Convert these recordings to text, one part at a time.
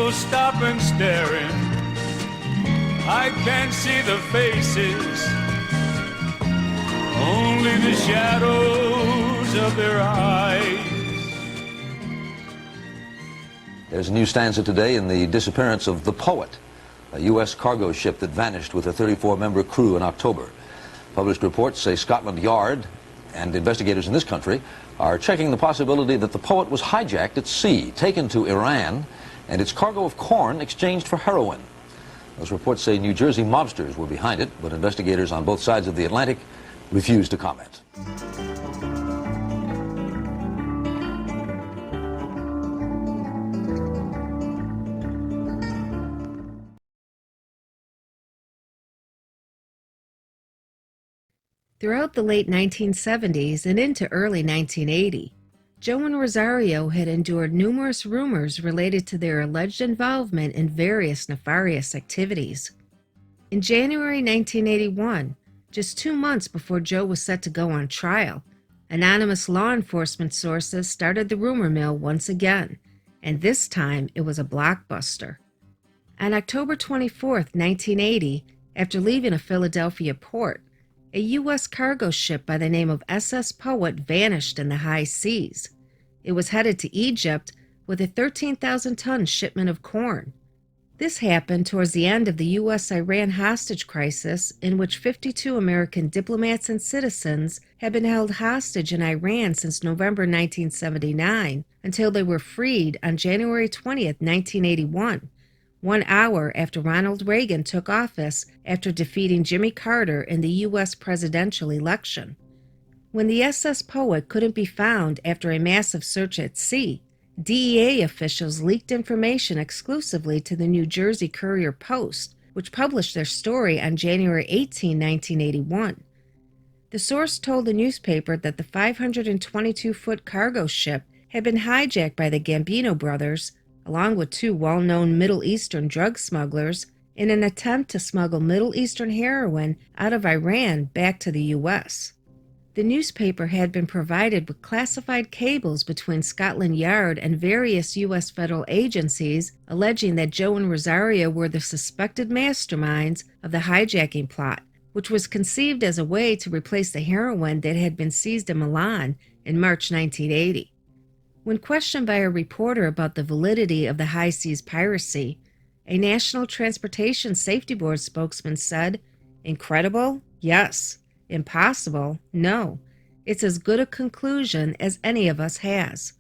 people stopping staring. I can't see the faces, only the shadows of their eyes. There's a new stanza today in the disappearance of The Poet, a U.S. cargo ship that vanished with a 34-member crew in October. Published reports say Scotland Yard and investigators in this country are checking the possibility that the Poet was hijacked at sea, taken to Iran, and its cargo of corn exchanged for heroin. Those reports say New Jersey mobsters were behind it, but investigators on both sides of the Atlantic refuse to comment. Throughout the late 1970s and into early 1980, Joe and Rosario had endured numerous rumors related to their alleged involvement in various nefarious activities. In January 1981, just 2 months before Joe was set to go on trial, anonymous law enforcement sources started the rumor mill once again, and this time it was a blockbuster. On October 24, 1980, after leaving a Philadelphia port, a U.S. cargo ship by the name of SS Poet vanished in the high seas. It was headed to Egypt with a 13,000-ton shipment of corn. This happened towards the end of the U.S.-Iran hostage crisis, in which 52 American diplomats and citizens had been held hostage in Iran since November 1979 until they were freed on January 20, 1981. 1 hour after Ronald Reagan took office after defeating Jimmy Carter in the U.S. presidential election. When the SS Poet couldn't be found after a massive search at sea, DEA officials leaked information exclusively to the New Jersey Courier-Post, which published their story on January 18, 1981. The source told the newspaper that the 522-foot cargo ship had been hijacked by the Gambino brothers, along with 2 well-known Middle Eastern drug smugglers, in an attempt to smuggle Middle Eastern heroin out of Iran back to the U.S. The newspaper had been provided with classified cables between Scotland Yard and various U.S. federal agencies alleging that Joe and Rosario were the suspected masterminds of the hijacking plot, which was conceived as a way to replace the heroin that had been seized in Milan in March 1980. When questioned by a reporter about the validity of the high seas piracy, a National Transportation Safety Board spokesman said, "Incredible? Yes. Impossible? No. It's as good a conclusion as any of us has."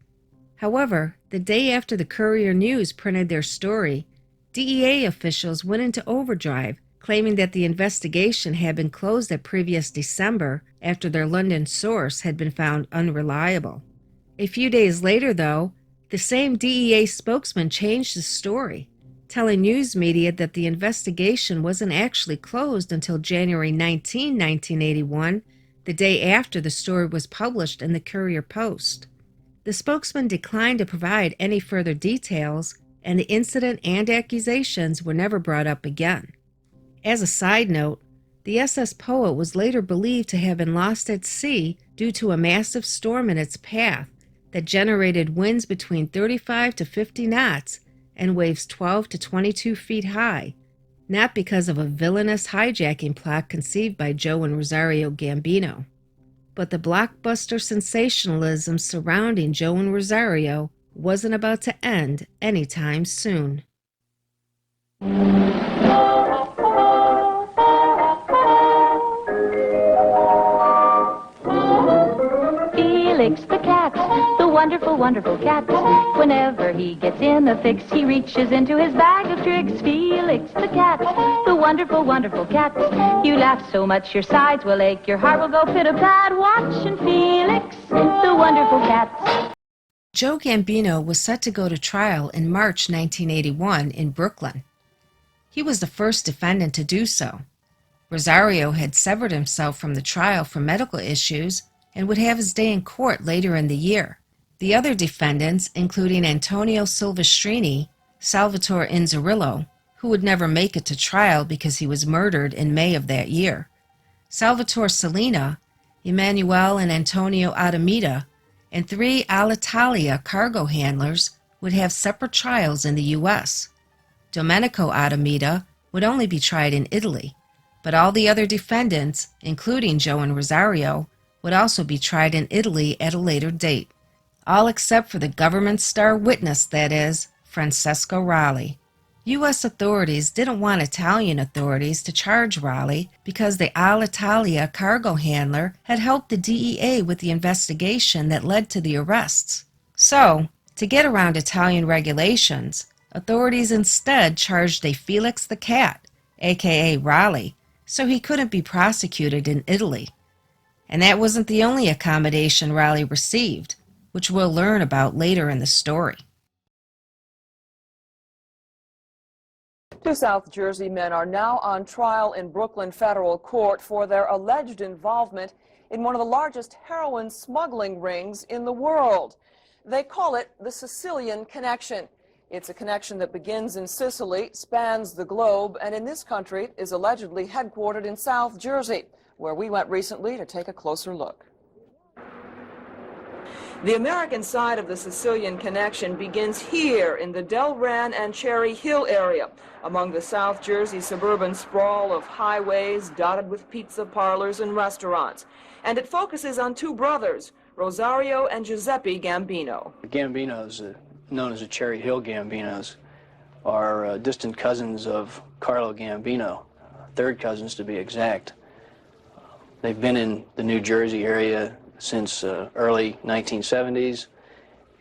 However, the day after the Courier News printed their story, DEA officials went into overdrive, claiming that the investigation had been closed at previous December after their London source had been found unreliable. A few days later, though, the same DEA spokesman changed his story, telling news media that the investigation wasn't actually closed until January 19, 1981, the day after the story was published in the Courier-Post. The spokesman declined to provide any further details, and the incident and accusations were never brought up again. As a side note, the SS Poet was later believed to have been lost at sea due to a massive storm in its path that generated winds between 35 to 50 knots and waves 12 to 22 feet high, not because of a villainous hijacking plot conceived by Joe and Rosario Gambino. But the blockbuster sensationalism surrounding Joe and Rosario wasn't about to end anytime soon. Felix the cat, the wonderful, wonderful cat. Whenever he gets in a fix, he reaches into his bag of tricks. Felix the cat, the wonderful, wonderful cat. You laugh so much your sides will ache, your heart will go pit-a-pat. Watching Felix, the wonderful cat. Joe Gambino was set to go to trial in March 1981 in Brooklyn. He was the first defendant to do so. Rosario had severed himself from the trial for medical issues and would have his day in court later in the year. The other defendants, including Antonio Silvestrini, Salvatore Inzerillo, who would never make it to trial because he was murdered in May of that year, Salvatore Salina, Emanuele and Antonio Adamita, and 3 Alitalia cargo handlers would have separate trials in the U.S. Domenico Adamita, would only be tried in Italy, but all the other defendants, including Joe and Rosario, would also be tried in Italy at a later date, all except for the government star witness, that is, Francesco Raleigh. U.S. authorities didn't want Italian authorities to charge Raleigh because the Alitalia cargo handler had helped the DEA with the investigation that led to the arrests. So, to get around Italian regulations, authorities instead charged a Felix the Cat, aka Raleigh, so he couldn't be prosecuted in Italy. And that wasn't the only accommodation Raleigh received, which we'll learn about later in the story. Two South Jersey men are now on trial in Brooklyn federal court for their alleged involvement in one of the largest heroin smuggling rings in the world. They call it the Sicilian Connection. It's a connection that begins in Sicily, spans the globe, and in this country is allegedly headquartered in South Jersey, where we went recently to take a closer look. The American side of the Sicilian Connection begins here in the Delran and Cherry Hill area, among the South Jersey suburban sprawl of highways dotted with pizza parlors and restaurants. And it focuses on two brothers, Rosario and Giuseppe Gambino. The Gambinos, known as the Cherry Hill Gambinos, are distant cousins of Carlo Gambino, third cousins to be exact. They've been in the New Jersey area since early 1970s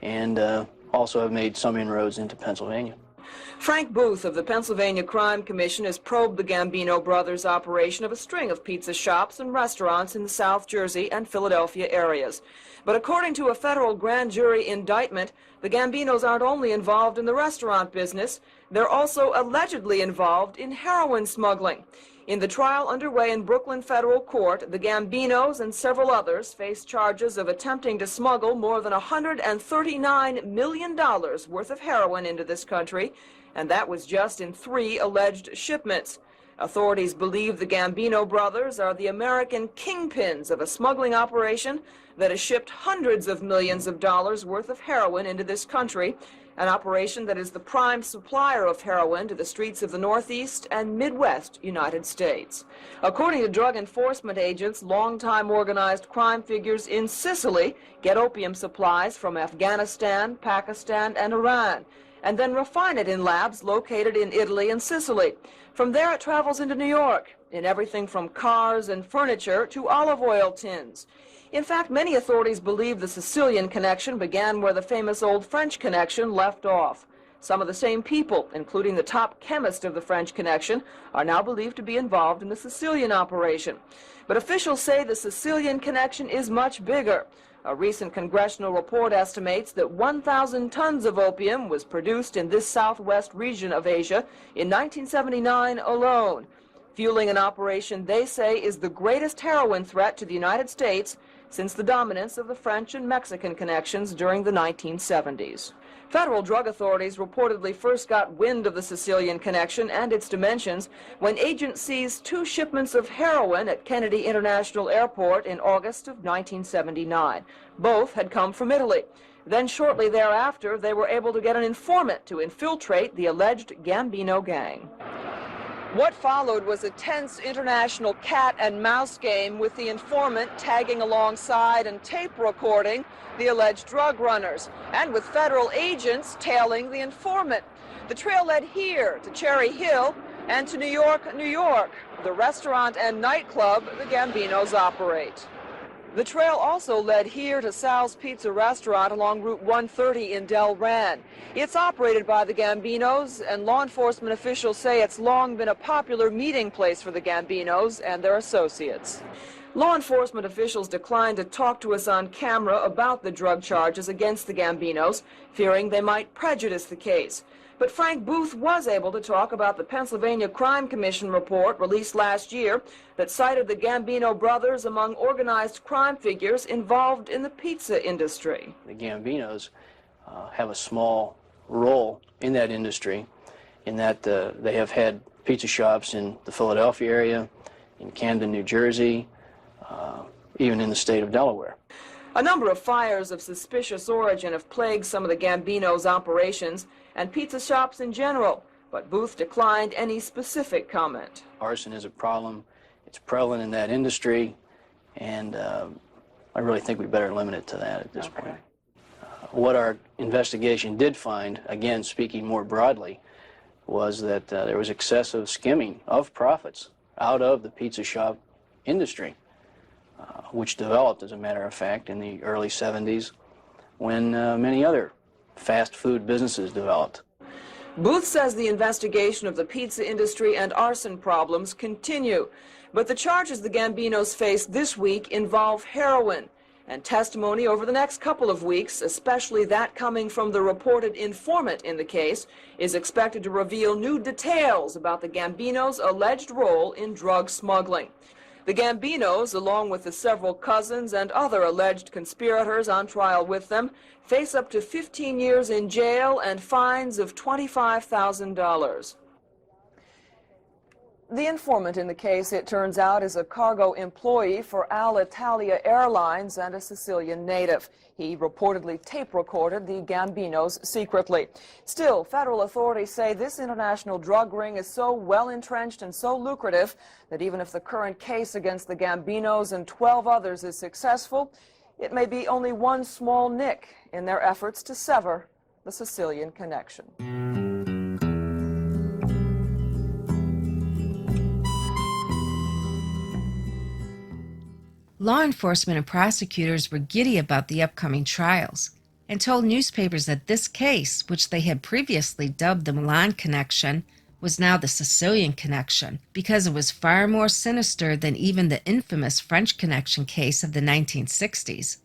and also have made some inroads into Pennsylvania. Frank Booth of the Pennsylvania Crime Commission has probed the Gambino brothers' operation of a string of pizza shops and restaurants in the South Jersey and Philadelphia areas. But according to a federal grand jury indictment, the Gambinos aren't only involved in the restaurant business, they're also allegedly involved in heroin smuggling. In the trial underway in Brooklyn federal court, the Gambinos and several others face charges of attempting to smuggle more than $139 million worth of heroin into this country, and that was just in 3 alleged shipments. Authorities believe the Gambino brothers are the American kingpins of a smuggling operation that has shipped hundreds of millions of dollars worth of heroin into this country, an operation that is the prime supplier of heroin to the streets of the Northeast and Midwest United States. According to drug enforcement agents, longtime organized crime figures in Sicily get opium supplies from Afghanistan, Pakistan, and Iran, and then refine it in labs located in Italy and Sicily. From there it travels into New York, in everything from cars and furniture to olive oil tins. In fact, many authorities believe the Sicilian Connection began where the famous old French Connection left off. Some of the same people, including the top chemist of the French Connection, are now believed to be involved in the Sicilian operation. But officials say the Sicilian Connection is much bigger. A recent congressional report estimates that 1,000 tons of opium was produced in this southwest region of Asia in 1979 alone, fueling an operation they say is the greatest heroin threat to the United States since the dominance of the French and Mexican connections during the 1970s. Federal drug authorities reportedly first got wind of the Sicilian Connection and its dimensions when agents seized 2 shipments of heroin at Kennedy International Airport in August of 1979. Both had come from Italy. Then shortly thereafter, they were able to get an informant to infiltrate the alleged Gambino gang. What followed was a tense international cat and mouse game with the informant tagging alongside and tape recording the alleged drug runners, and with federal agents tailing the informant. The trail led here to Cherry Hill and to New York, New York, the restaurant and nightclub the Gambinos operate. The trail also led here to Sal's Pizza Restaurant along Route 130 in Delran. It's operated by the Gambinos, and law enforcement officials say it's long been a popular meeting place for the Gambinos and their associates. Law enforcement officials declined to talk to us on camera about the drug charges against the Gambinos, fearing they might prejudice the case. But Frank Booth was able to talk about the Pennsylvania Crime Commission report released last year that cited the Gambino brothers among organized crime figures involved in the pizza industry. The Gambinos have a small role in that industry in that they have had pizza shops in the Philadelphia area, in Camden, New Jersey, even in the state of Delaware. A number of fires of suspicious origin have plagued some of the Gambinos' operations and pizza shops in general, but but Booth declined any specific comment. Arson is a problem. It's prevalent in that industry, and I really think we better limit it to that at this point. What our investigation did find, again speaking more broadly, was that there was excessive skimming of profits out of the pizza shop industry, which developed, as a matter of fact, in the early 70s when many other fast food businesses developed. Booth says the investigation of the pizza industry and arson problems continue, but the charges the Gambinos face this week involve heroin, and testimony over the next couple of weeks, especially that coming from the reported informant in the case, is expected to reveal new details about the Gambinos' alleged role in drug smuggling. The Gambinos, along with the several cousins and other alleged conspirators on trial with them, face up to 15 years in jail and fines of $25,000. The informant in the case, it turns out, is a cargo employee for Alitalia Airlines and a Sicilian native. He reportedly tape-recorded the Gambinos secretly. Still, federal authorities say this international drug ring is so well-entrenched and so lucrative that even if the current case against the Gambinos and 12 others is successful, it may be only one small nick in their efforts to sever the Sicilian connection. Law enforcement and prosecutors were giddy about the upcoming trials and told newspapers that this case, which they had previously dubbed the Milan Connection, was now the Sicilian Connection because it was far more sinister than even the infamous French Connection case of the 1960s.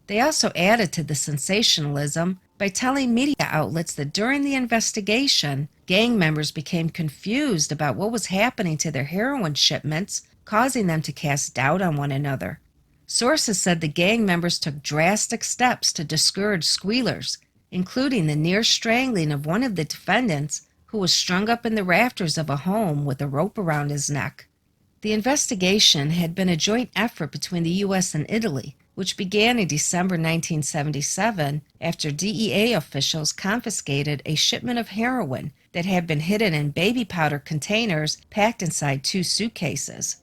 They also added to the sensationalism by telling media outlets that during the investigation, gang members became confused about what was happening to their heroin shipments, causing them to cast doubt on one another. Sources said the gang members took drastic steps to discourage squealers, including the near strangling of one of the defendants who was strung up in the rafters of a home with a rope around his neck. The investigation had been a joint effort between the U.S. and Italy, which began in December 1977 after DEA officials confiscated a shipment of heroin that had been hidden in baby powder containers packed inside 2 suitcases.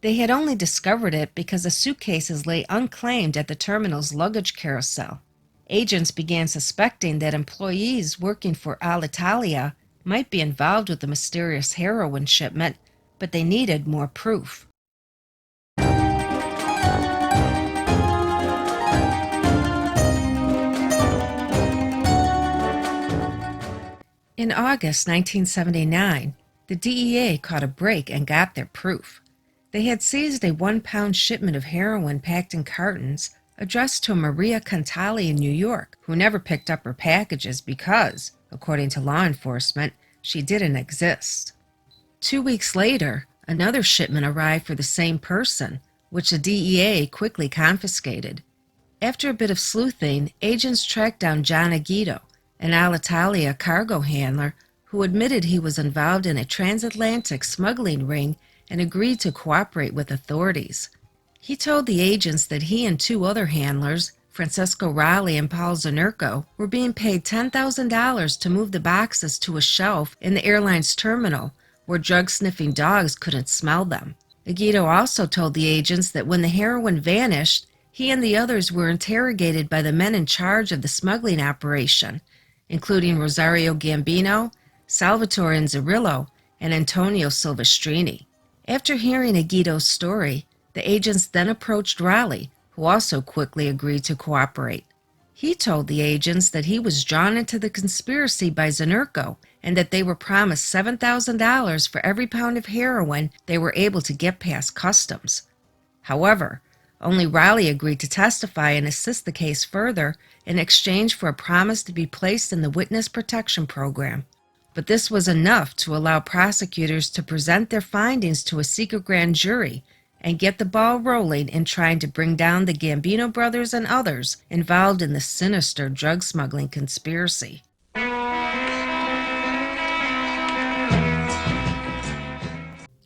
They had only discovered it because the suitcases lay unclaimed at the terminal's luggage carousel. Agents began suspecting that employees working for Alitalia might be involved with the mysterious heroin shipment, but they needed more proof. In August 1979, the DEA caught a break and got their proof. They had seized a 1-pound shipment of heroin packed in cartons addressed to Maria Cantali in New York, who never picked up her packages because, according to law enforcement, she didn't exist. 2 weeks later, another shipment arrived for the same person, which the DEA quickly confiscated. After a bit of sleuthing, agents tracked down John Aguido, an Alitalia cargo handler who admitted he was involved in a transatlantic smuggling ring and agreed to cooperate with authorities. He told the agents that he and 2 other handlers, Francesco Raleigh and Paul Zanurco, were being paid $10,000 to move the boxes to a shelf in the airline's terminal where drug-sniffing dogs couldn't smell them. Aguido also told the agents that when the heroin vanished, he and the others were interrogated by the men in charge of the smuggling operation, including Rosario Gambino, Salvatore Inzerillo, and Antonio Silvestrini. After hearing Aguido's story, the agents then approached Raleigh, who also quickly agreed to cooperate. He told the agents that he was drawn into the conspiracy by Zanurco and that they were promised $7,000 for every pound of heroin they were able to get past customs. However, only Raleigh agreed to testify and assist the case further in exchange for a promise to be placed in the Witness Protection Program. But this was enough to allow prosecutors to present their findings to a secret grand jury and get the ball rolling in trying to bring down the Gambino brothers and others involved in the sinister drug smuggling conspiracy.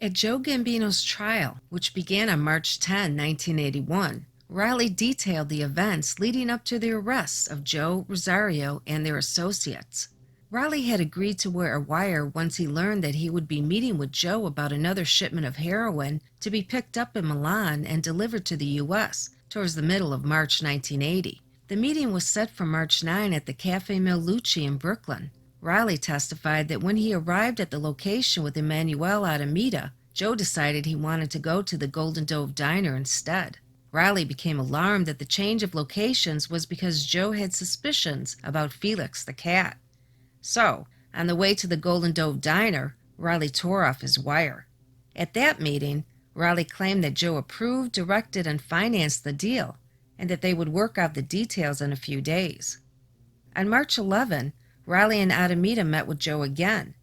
At Joe Gambino's trial, which began on March 10, 1981, Raleigh detailed the events leading up to the arrests of Joe, Rosario, and their associates. Raleigh had agreed to wear a wire once he learned that he would be meeting with Joe about another shipment of heroin to be picked up in Milan and delivered to the U.S. towards the middle of March 1980. The meeting was set for March 9 at the Cafe Mielucci in Brooklyn. Raleigh testified that when he arrived at the location with Emanuel Adamita, Joe decided he wanted to go to the Golden Dove Diner instead. Raleigh became alarmed that the change of locations was because Joe had suspicions about Felix the Cat. So, on the way to the Golden Dove Diner, Raleigh tore off his wire. At that meeting, Raleigh claimed that Joe approved, directed, and financed the deal, and that they would work out the details in a few days. On March 11, Raleigh and Adamita met with Joe again,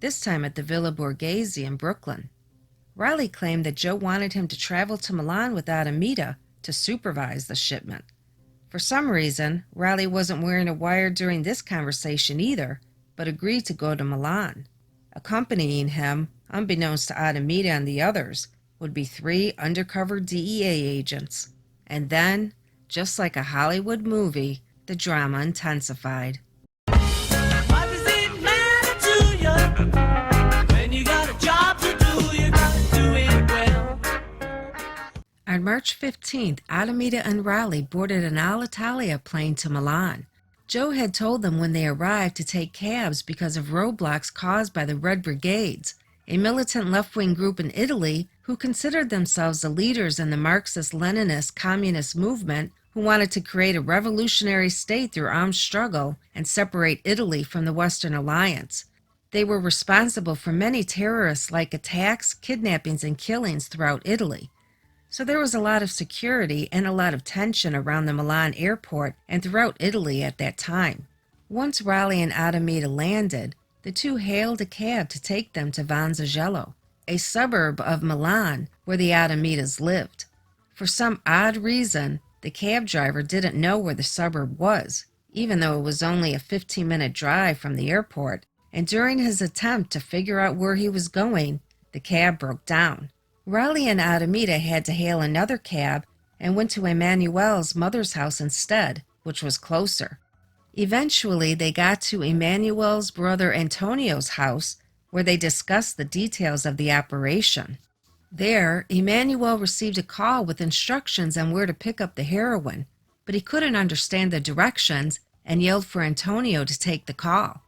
this time at the Villa Borghese in Brooklyn. Raleigh claimed that Joe wanted him to travel to Milan with Adamita to supervise the shipment. For some reason, Raleigh wasn't wearing a wire during this conversation either, but agreed to go to Milan. Accompanying him, unbeknownst to Adamita and the others, would be 3 undercover DEA agents. And then, just like a Hollywood movie, the drama intensified. What does it matter to you? When you got a job to do, you gotta do it well. On March 15th, Adamita and Raleigh boarded an Alitalia plane to Milan. Joe had told them when they arrived to take cabs because of roadblocks caused by the Red Brigades, a militant left-wing group in Italy who considered themselves the leaders in the Marxist-Leninist communist movement who wanted to create a revolutionary state through armed struggle and separate Italy from the Western Alliance. They were responsible for many terrorist-like attacks, kidnappings, and killings throughout Italy. So there was a lot of security and a lot of tension around the Milan airport and throughout Italy at that time. Once Raleigh and Adamita landed, the two hailed a cab to take them to Vanzagello, a suburb of Milan where the Adamitas lived. For some odd reason, the cab driver didn't know where the suburb was, even though it was only a 15-minute drive from the airport, and during his attempt to figure out where he was going, the cab broke down. Raleigh and Adamita had to hail another cab and went to Emmanuel's mother's house instead, which was closer. Eventually, they got to Emmanuel's brother Antonio's house, where they discussed the details of the operation. There, Emmanuel received a call with instructions on where to pick up the heroin, but he couldn't understand the directions and yelled for Antonio to take the call.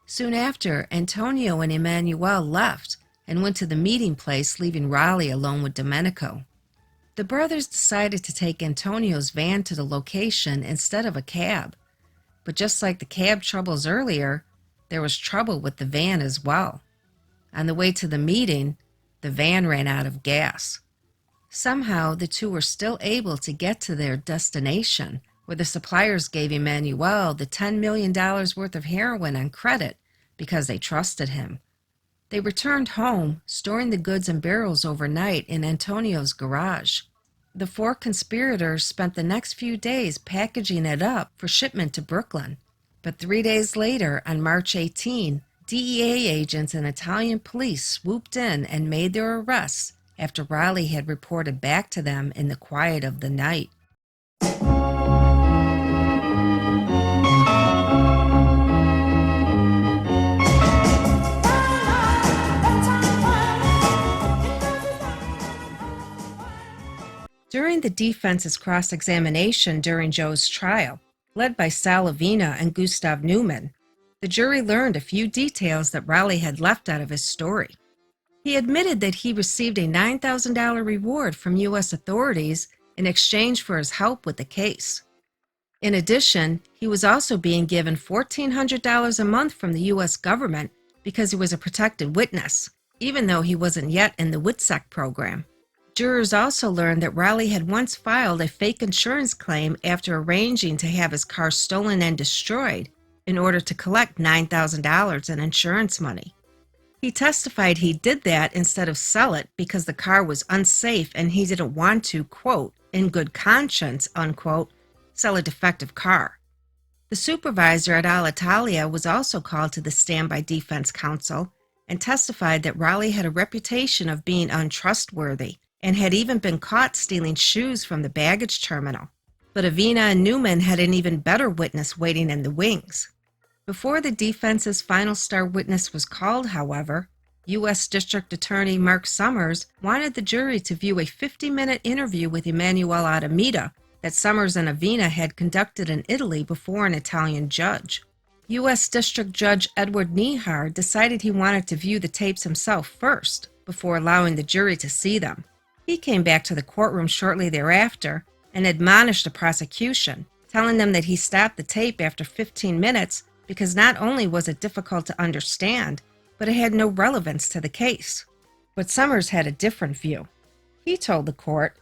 Soon after, Antonio and Emmanuel left and went to the meeting place, leaving Raleigh alone with Domenico. The brothers decided to take Antonio's van to the location instead of a cab. But just like the cab troubles earlier, there was trouble with the van as well. On the way to the meeting, the van ran out of gas. Somehow, the two were still able to get to their destination, where the suppliers gave Emmanuel the $10 million worth of heroin on credit because they trusted him. They returned home, storing the goods in barrels overnight in Antonio's garage. The 4 conspirators spent the next few days packaging it up for shipment to Brooklyn. But 3 days later, on March 18, DEA agents and Italian police swooped in and made their arrests after Raleigh had reported back to them in the quiet of the night. During the defense's cross-examination during Joe's trial, led by Salavina and Gustav Newman, the jury learned a few details that Raleigh had left out of his story. He admitted that he received a $9,000 reward from U.S. authorities in exchange for his help with the case. In addition, he was also being given $1,400 a month from the U.S. government because he was a protected witness, even though he wasn't yet in the WITSEC program. Jurors also learned that Raleigh had once filed a fake insurance claim after arranging to have his car stolen and destroyed in order to collect $9,000 in insurance money. He testified he did that instead of sell it because the car was unsafe and he didn't want to, quote, in good conscience, unquote, sell a defective car. The supervisor at Alitalia was also called to the stand by defense counsel and testified that Raleigh had a reputation of being untrustworthy and had even been caught stealing shoes from the baggage terminal. But Avina and Newman had an even better witness waiting in the wings. Before the defense's final star witness was called, however, U.S. District Attorney Mark Summers wanted the jury to view a 50-minute interview with Emanuele Adamita that Summers and Avina had conducted in Italy before an Italian judge. U.S. District Judge Edward Nehar decided he wanted to view the tapes himself first, before allowing the jury to see them. He came back to the courtroom shortly thereafter and admonished the prosecution, telling them that he stopped the tape after 15 minutes because not only was it difficult to understand, but it had no relevance to the case. But Summers had a different view. He told the court,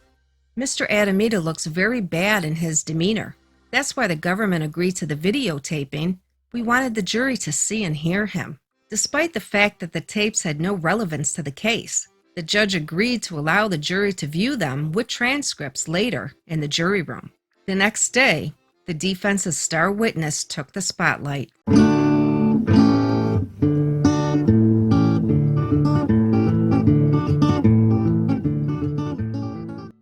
"Mr. Adamita looks very bad in his demeanor. That's why the government agreed to the videotaping. We wanted the jury to see and hear him." Despite the fact that the tapes had no relevance to the case, the judge agreed to allow the jury to view them with transcripts later in the jury room. The next day, the defense's star witness took the spotlight.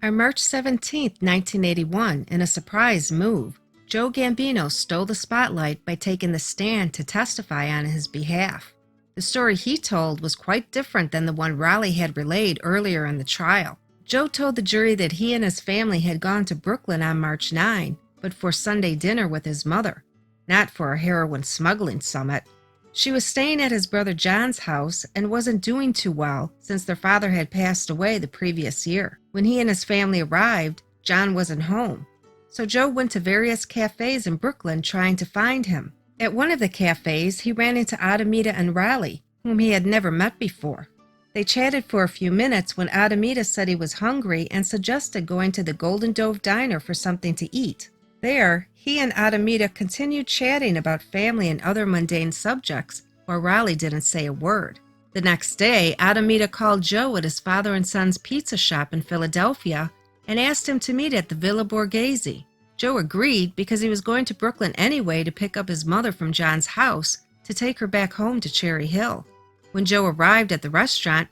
On March 17, 1981, in a surprise move, Joe Gambino stole the spotlight by taking the stand to testify on his behalf. The story he told was quite different than the one Raleigh had relayed earlier in the trial. Joe told the jury that he and his family had gone to Brooklyn on March 9, but for Sunday dinner with his mother, not for a heroin smuggling summit. She was staying at his brother John's house and wasn't doing too well since their father had passed away the previous year. When he and his family arrived, John wasn't home, so Joe went to various cafes in Brooklyn trying to find him. At one of the cafes, he ran into Adamita and Raleigh, whom he had never met before. They chatted for a few minutes when Adamita said he was hungry and suggested going to the Golden Dove Diner for something to eat. There, he and Adamita continued chatting about family and other mundane subjects, while Raleigh didn't say a word. The next day, Adamita called Joe at his father and son's pizza shop in Philadelphia and asked him to meet at the Villa Borghese. Joe agreed because he was going to Brooklyn anyway to pick up his mother from John's house to take her back home to Cherry Hill. When Joe arrived at the restaurant,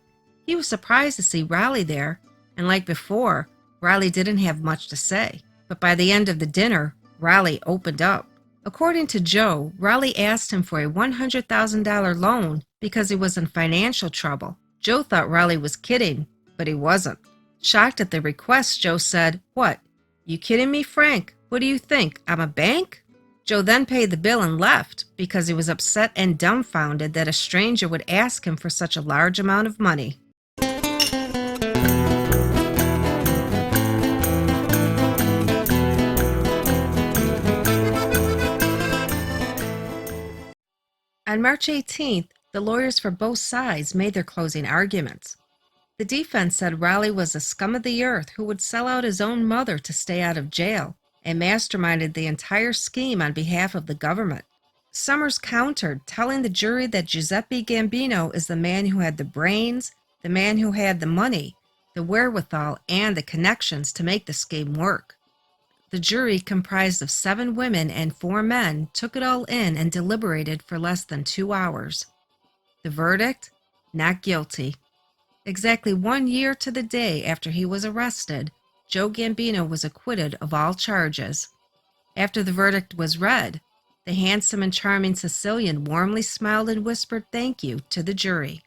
he was surprised to see Raleigh there, and like before, Raleigh didn't have much to say. But by the end of the dinner, Raleigh opened up. According to Joe, Raleigh asked him for a $100,000 loan because he was in financial trouble. Joe thought Raleigh was kidding, but he wasn't. Shocked at the request, Joe said, "What? You kidding me, Frank? What do you think? I'm a bank?" Joe then paid the bill and left because he was upset and dumbfounded that a stranger would ask him for such a large amount of money. On March 18th, the lawyers for both sides made their closing arguments. The defense said Raleigh was a scum of the earth who would sell out his own mother to stay out of jail and masterminded the entire scheme on behalf of the government. Summers countered, telling the jury that Giuseppe Gambino is the man who had the brains, the man who had the money, the wherewithal, and the connections to make the scheme work. The jury, comprised of 7 women and 4 men, took it all in and deliberated for less than 2 hours. The verdict? Not guilty. Exactly 1 year to the day after he was arrested, Joe Gambino was acquitted of all charges. After the verdict was read, the handsome and charming Sicilian warmly smiled and whispered thank you to the jury.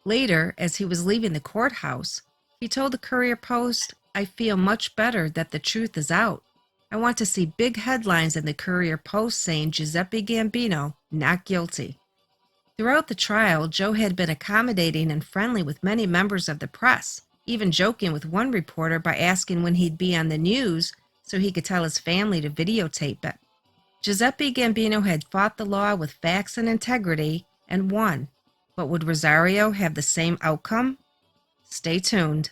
Later, as he was leaving the courthouse, he told the Courier-Post, "I feel much better that the truth is out. I want to see big headlines in the Courier-Post saying Giuseppe Gambino not guilty." Throughout the trial, Joe had been accommodating and friendly with many members of the press, even joking with one reporter by asking when he'd be on the news so he could tell his family to videotape it. Giuseppe Gambino had fought the law with facts and integrity and won. But would Rosario have the same outcome? Stay tuned.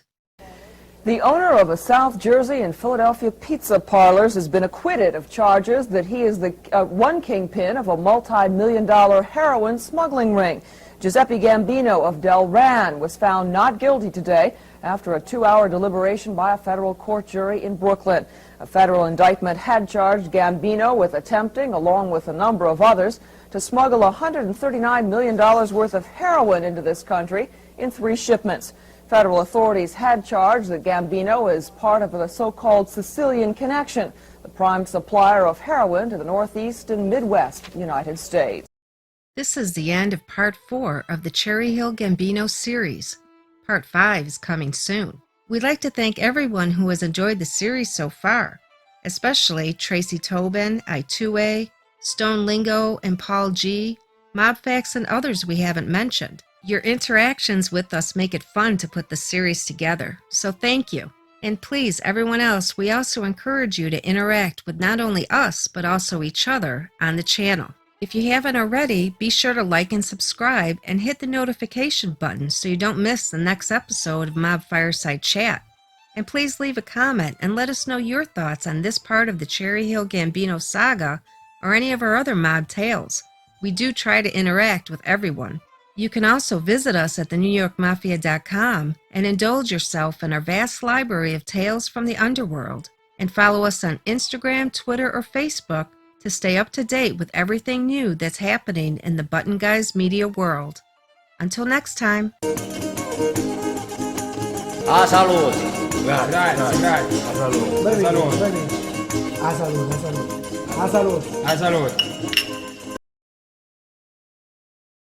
The owner of a South Jersey and Philadelphia pizza parlors has been acquitted of charges that he is the one kingpin of a multi-million-dollar heroin smuggling ring. Giuseppe Gambino of Delran was found not guilty today after a 2-hour deliberation by a federal court jury in Brooklyn. A federal indictment had charged Gambino with attempting, along with a number of others, to smuggle $139 million worth of heroin into this country in 3 shipments. Federal authorities had charged that Gambino is part of the so-called Sicilian Connection, the prime supplier of heroin to the Northeast and Midwest United States. This is the end of Part 4 of the Cherry Hill Gambino Series. Part 5 is coming soon. We'd like to thank everyone who has enjoyed the series so far, especially Tracy Tobin, I2A, Stone Lingo, and Paul G., Mobfax, and others we haven't mentioned. Your interactions with us make it fun to put the series together, so thank you. And please, everyone else, we also encourage you to interact with not only us, but also each other on the channel. If you haven't already, be sure to like and subscribe and hit the notification button so you don't miss the next episode of Mob Fireside Chat. And please leave a comment and let us know your thoughts on this part of the Cherry Hill Gambino saga or any of our other mob tales. We do try to interact with everyone. You can also visit us at thenewyorkmafia.com and indulge yourself in our vast library of tales from the underworld. And follow us on Instagram, Twitter, or Facebook to stay up to date with everything new that's happening in the Button Guys media world. Until next time. A salud. Grazie. A salud. A salud. A salud. A salud. A salud.